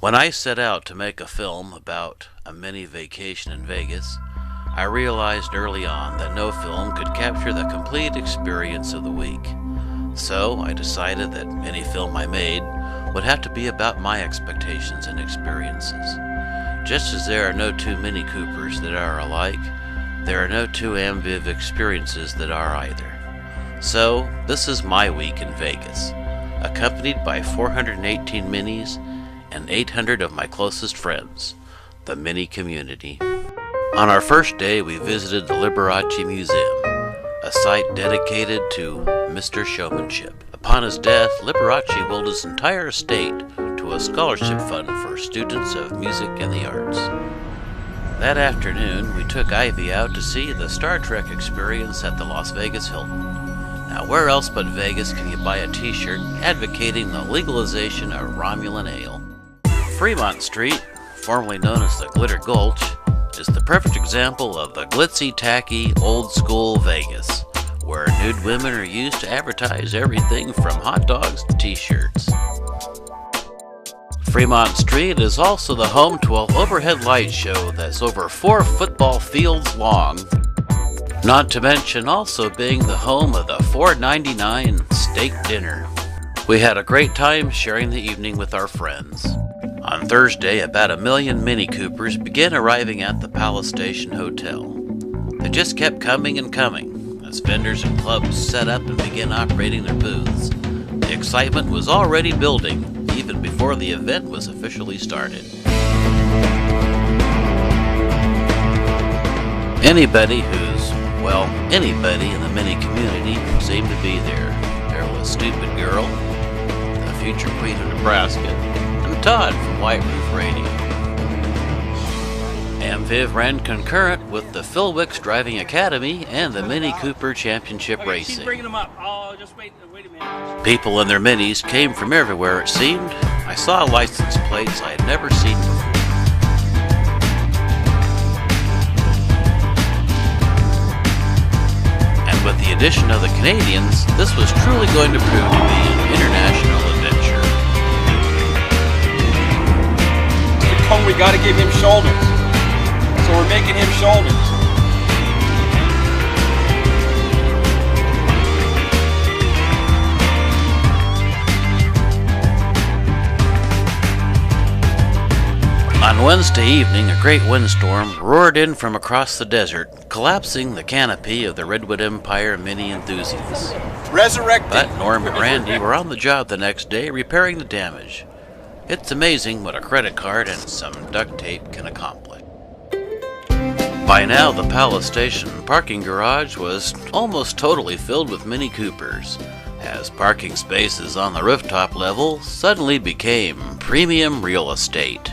When I set out to make a film about a mini vacation in Vegas, I realized early on that no film could capture the complete experience of the week. So I decided that any film I made would have to be about my expectations and experiences. Just as there are no two Mini Coopers that are alike, there are no two AMVIV experiences that are either. So this is my week in Vegas, accompanied by 418 minis and 800 of my closest friends, the Mini community. On our first day, we visited the Liberace Museum, a site dedicated to Mr. Showmanship. Upon his death, Liberace willed his entire estate to a scholarship fund for students of music and the arts. That afternoon, we took Ivy out to see the Star Trek experience at the Las Vegas Hilton. Now, where else but Vegas can you buy a t-shirt advocating the legalization of Romulan ale? Fremont Street, formerly known as the Glitter Gulch, is the perfect example of the glitzy, tacky, old-school Vegas, where nude women are used to advertise everything from hot dogs to t-shirts. Fremont Street is also the home to an overhead light show that's over 4 football fields long, not to mention also being the home of the $4.99 steak dinner. We had a great time sharing the evening with our friends. On Thursday, about 1 million Mini Coopers began arriving at the Palace Station Hotel. They just kept coming and coming as vendors and clubs set up and began operating their booths. The excitement was already building even before the event was officially started. Anybody in the Mini community seemed to be there. There was Stupid Girl, the future Queen of Nebraska, and Todd from White Roof Radio. AMVIV ran concurrent with the Phil Wicks Driving Academy and the Mini Cooper Championship Racing. Keep bringing them up. Oh, just wait a minute. People in their minis came from everywhere, it seemed. I saw license plates I had never seen before. With the addition of the Canadians, this was truly going to prove to be an international adventure. We gotta give him shoulders. So we're making him shoulders. On Wednesday evening, a great windstorm roared in from across the desert, collapsing the canopy of the Redwood Empire Mini enthusiasts. Resurrected. But Norm and Randy were on the job the next day repairing the damage. It's amazing what a credit card and some duct tape can accomplish. By now, the Palace Station parking garage was almost totally filled with Mini Coopers, as parking spaces on the rooftop level suddenly became premium real estate.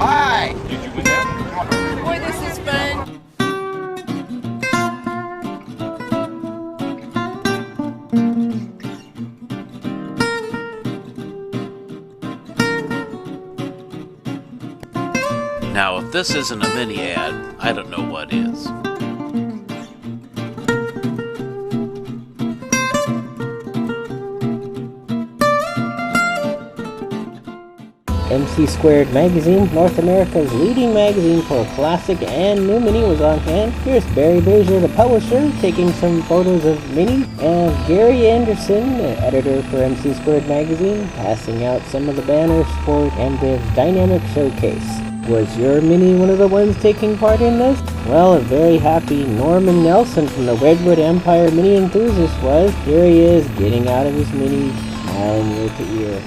Hi! Boy, this is fun. Now, if this isn't a mini ad, I don't know what is. MC Squared Magazine, North America's leading magazine for classic and new Mini, was on hand. Here's Barry Brazier, the publisher, taking some photos of Mini, and Gary Anderson, the editor for MC Squared Magazine, passing out some of the banners for AMVIV's Dynamic Showcase. Was your Mini one of the ones taking part in this? Well, a very happy Norman Nelson from the Redwood Empire Mini enthusiast was. Here he is, getting out of his Mini, smiling ear to ear.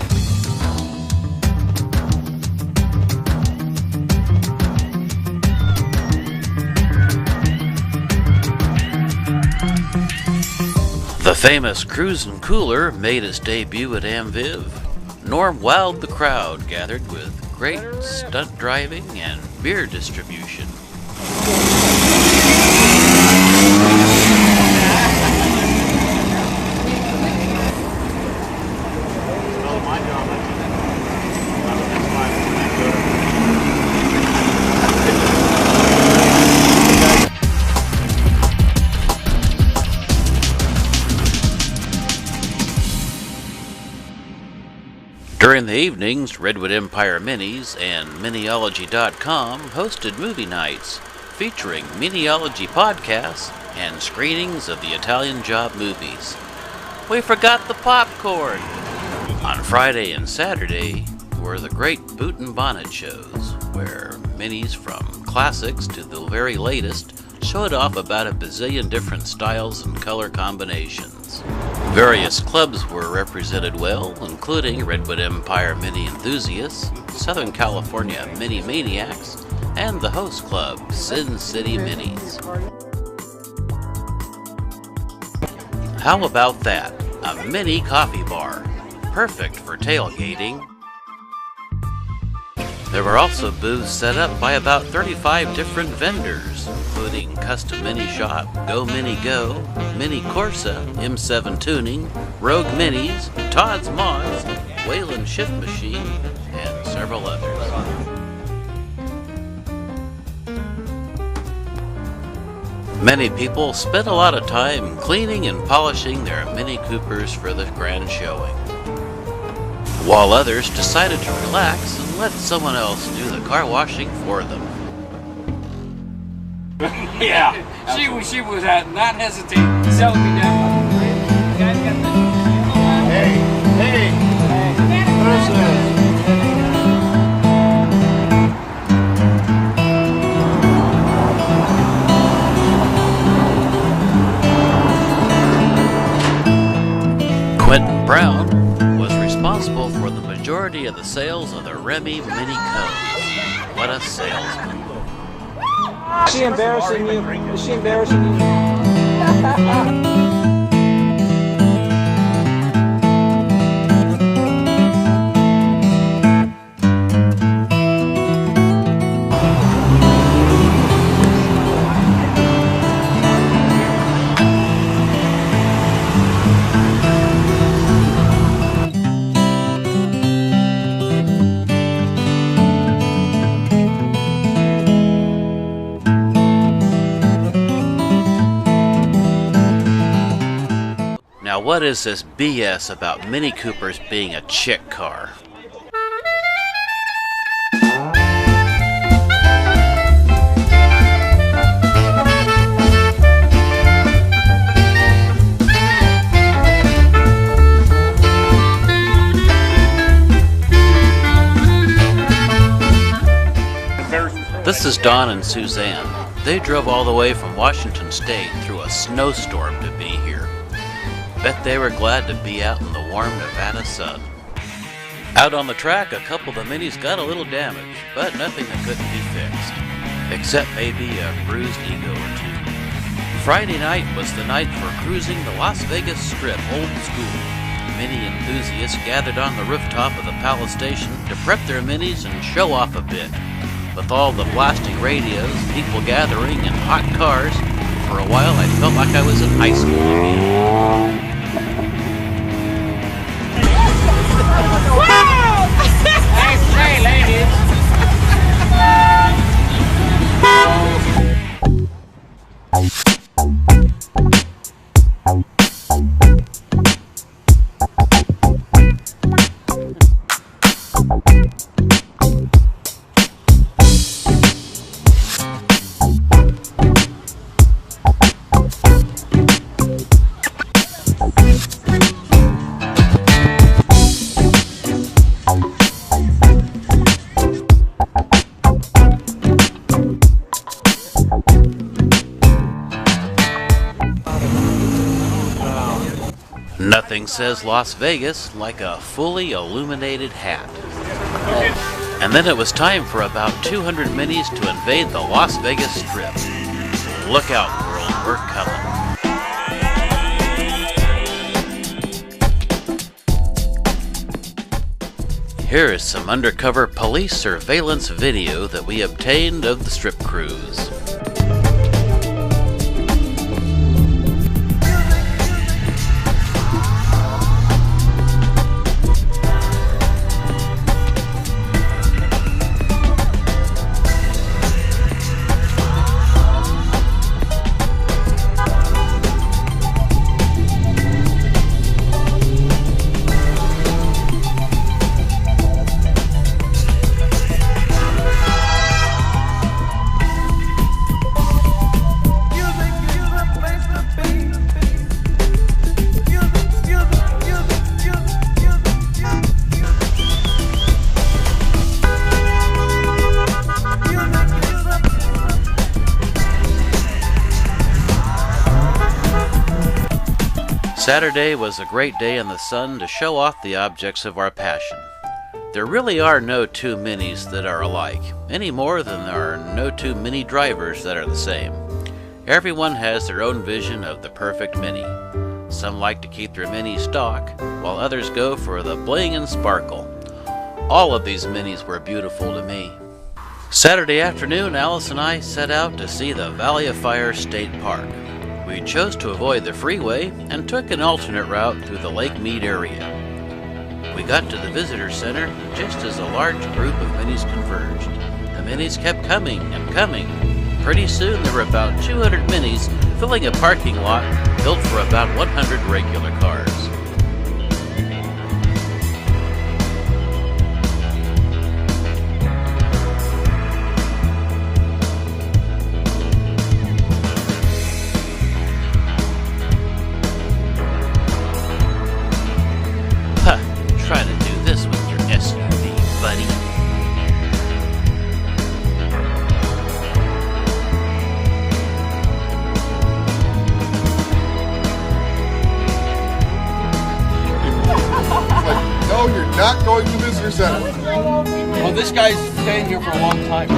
The famous Cruisin cooler made its debut at AMVIV. Norm wowed the crowd gathered with great stunt driving and beer distribution. During the evenings, Redwood Empire Minis and Miniology.com hosted movie nights featuring Miniology podcasts and screenings of the Italian Job movies. We forgot the popcorn! On Friday and Saturday were the great Boot and Bonnet shows, where minis from classics to the very latest showed off about a bazillion different styles and color combinations. Various clubs were represented well, including Redwood Empire Mini Enthusiasts, Southern California Mini Maniacs, and the host club, Sin City Minis. How about that? A mini coffee bar, perfect for tailgating. There were also booths set up by about 35 different vendors, including Custom Mini Shop, Go Mini Go, Mini Corsa, M7 Tuning, Rogue Minis, Todd's Mods, Wayland Shift Machine, and several others. Many people spent a lot of time cleaning and polishing their Mini Coopers for the grand showing, while others decided to relax and let someone else do the car washing for them. Yeah, she was not hesitating to sell me down. Hey, Quinton Brown was responsible for the majority of the sales of the REME Mini Cones. What a salesman. Is she embarrassing you? Is she embarrassing you? Now what is this BS about Mini Coopers being a chick car? This is Don and Suzanne. They drove all the way from Washington State through a snowstorm to be here. Bet they were glad to be out in the warm Nevada sun. Out on the track, a couple of the minis got a little damage, but nothing that couldn't be fixed, except maybe a bruised ego or two. Friday night was the night for cruising the Las Vegas Strip old school. Mini enthusiasts gathered on the rooftop of the Palace Station to prep their minis and show off a bit. With all the blasting radios, people gathering, and hot cars, for a while I felt like I was in high school again. Hey, ladies. Nothing says Las Vegas like a fully illuminated hat. And then it was time for about 200 minis to invade the Las Vegas Strip. Look out, world, we're coming. Here is some undercover police surveillance video that we obtained of the strip cruise. Saturday was a great day in the sun to show off the objects of our passion. There really are no two Minis that are alike, any more than there are no two Mini drivers that are the same. Everyone has their own vision of the perfect Mini. Some like to keep their Mini stock, while others go for the bling and sparkle. All of these Minis were beautiful to me. Saturday afternoon, Alice and I set out to see the Valley of Fire State Park. We chose to avoid the freeway and took an alternate route through the Lake Meade area. We got to the visitor center just as a large group of Minis converged. The Minis kept coming and coming. Pretty soon there were about 200 Minis filling a parking lot built for about 100 regular cars. Try to do this with your SUV, buddy. No, you're not going to the visitor center. Well, this guy's staying here for a long time.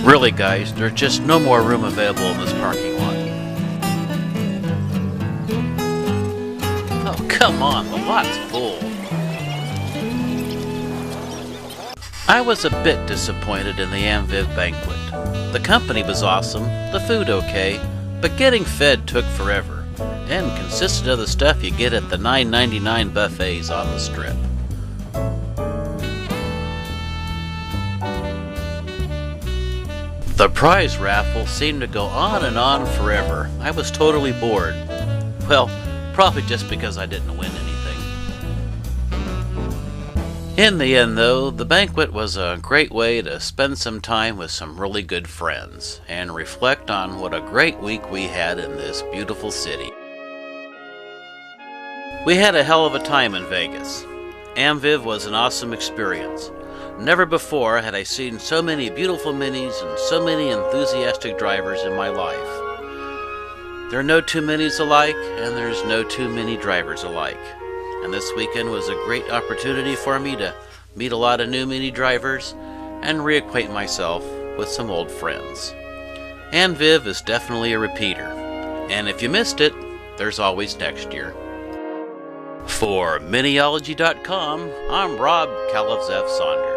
Really, guys, there's just no more room available in this parking lot. Oh, come on, the lot's full. I was a bit disappointed in the AMVIV banquet. The company was awesome, the food okay, but getting fed took forever, and consisted of the stuff you get at the $9.99 buffets on the Strip. The prize raffle seemed to go on and on forever. I was totally bored. Well, probably just because I didn't win anything. In the end, though, the banquet was a great way to spend some time with some really good friends and reflect on what a great week we had in this beautiful city. We had a hell of a time in Vegas. AMVIV was an awesome experience. Never before had I seen so many beautiful Minis and so many enthusiastic drivers in my life. There are no two Minis alike, and there's no two Mini drivers alike. And this weekend was a great opportunity for me to meet a lot of new Mini drivers and reacquaint myself with some old friends. AMVIV is definitely a repeater, and if you missed it, there's always next year. For Miniology.com, I'm Rob Califzeph Saunders.